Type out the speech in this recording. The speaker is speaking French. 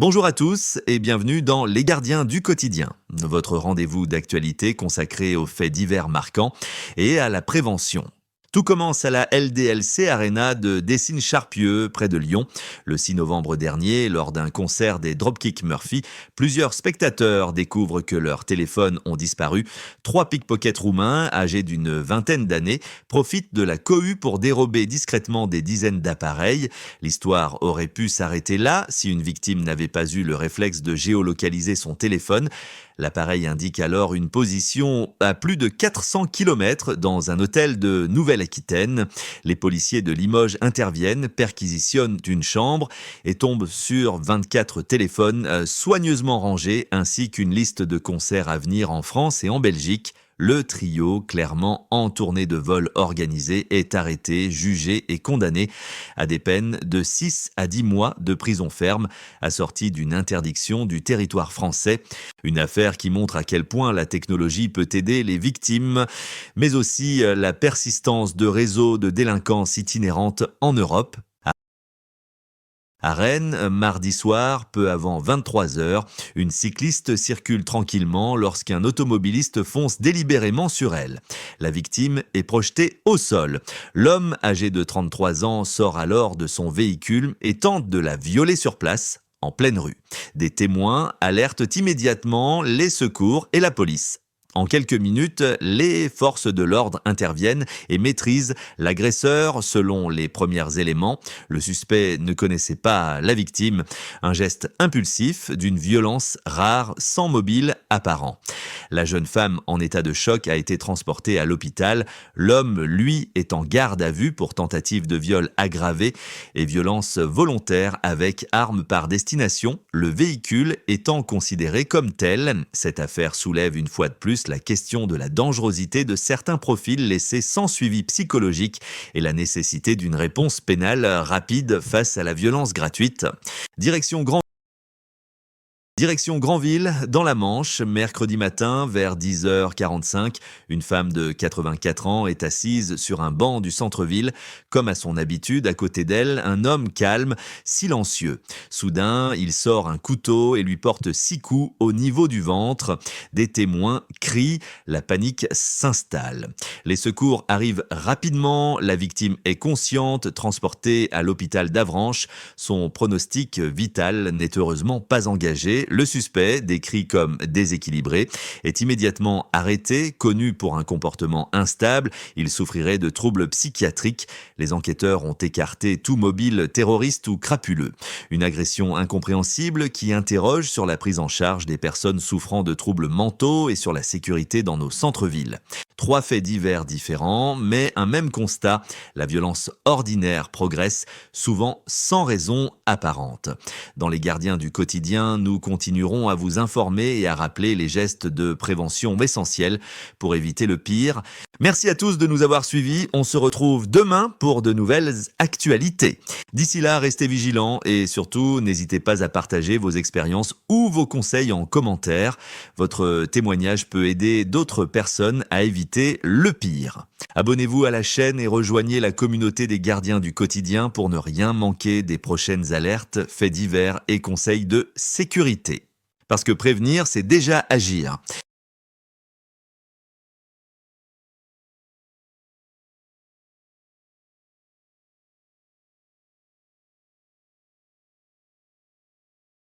Bonjour à tous et bienvenue dans Les Gardiens du quotidien, votre rendez-vous d'actualité consacré aux faits divers marquants et à la prévention. Tout commence à la LDLC Arena de Dessines-Charpieu, près de Lyon. Le 6 novembre dernier, lors d'un concert des Dropkick Murphys, plusieurs spectateurs découvrent que leurs téléphones ont disparu. 3 pickpockets roumains, âgés d'une vingtaine d'années, profitent de la cohue pour dérober discrètement des dizaines d'appareils. L'histoire aurait pu s'arrêter là si une victime n'avait pas eu le réflexe de géolocaliser son téléphone. L'appareil indique alors une position à plus de 400 km dans un hôtel de Nouvelle-Aquitaine. Les policiers de Limoges interviennent, perquisitionnent une chambre et tombent sur 24 téléphones soigneusement rangés ainsi qu'une liste de concerts à venir en France et en Belgique. Le trio, clairement en tournée de vol organisée, est arrêté, jugé et condamné à des peines de 6 à 10 mois de prison ferme, assortie d'une interdiction du territoire français. Une affaire qui montre à quel point la technologie peut aider les victimes, mais aussi la persistance de réseaux de délinquance itinérantes en Europe. À Rennes, mardi soir, peu avant 23 heures, une cycliste circule tranquillement lorsqu'un automobiliste fonce délibérément sur elle. La victime est projetée au sol. L'homme, âgé de 33 ans, sort alors de son véhicule et tente de la violer sur place, en pleine rue. Des témoins alertent immédiatement les secours et la police. En quelques minutes, les forces de l'ordre interviennent et maîtrisent l'agresseur selon les premiers éléments. Le suspect ne connaissait pas la victime. Un geste impulsif d'une violence rare sans mobile apparent. La jeune femme en état de choc a été transportée à l'hôpital. L'homme, lui, est en garde à vue pour tentative de viol aggravé et violence volontaire avec arme par destination, le véhicule étant considéré comme tel. Cette affaire soulève une fois de plus la question de la dangerosité de certains profils laissés sans suivi psychologique et la nécessité d'une réponse pénale rapide face à la violence gratuite. Direction Granville, dans la Manche, mercredi matin, vers 10h45, une femme de 84 ans est assise sur un banc du centre-ville. Comme à son habitude, à côté d'elle, un homme calme, silencieux. Soudain, il sort un couteau et lui porte 6 coups au niveau du ventre. Des témoins crient, la panique s'installe. Les secours arrivent rapidement, la victime est consciente, transportée à l'hôpital d'Avranches. Son pronostic vital n'est heureusement pas engagé. Le suspect, décrit comme déséquilibré, est immédiatement arrêté, connu pour un comportement instable. Il souffrirait de troubles psychiatriques. Les enquêteurs ont écarté tout mobile terroriste ou crapuleux. Une agression incompréhensible qui interroge sur la prise en charge des personnes souffrant de troubles mentaux et sur la sécurité dans nos centres-villes. 3 faits divers différents, mais un même constat, la violence ordinaire progresse, souvent sans raison apparente. Dans Les Gardiens du quotidien, nous continuerons à vous informer et à rappeler les gestes de prévention essentiels pour éviter le pire. Merci à tous de nous avoir suivis, on se retrouve demain pour de nouvelles actualités. D'ici là, restez vigilants et surtout, n'hésitez pas à partager vos expériences ou vos conseils en commentaire. Votre témoignage peut aider d'autres personnes à éviter le pire. Abonnez-vous à la chaîne et rejoignez la communauté des Gardiens du quotidien pour ne rien manquer des prochaines alertes, faits divers et conseils de sécurité. Parce que prévenir, c'est déjà agir.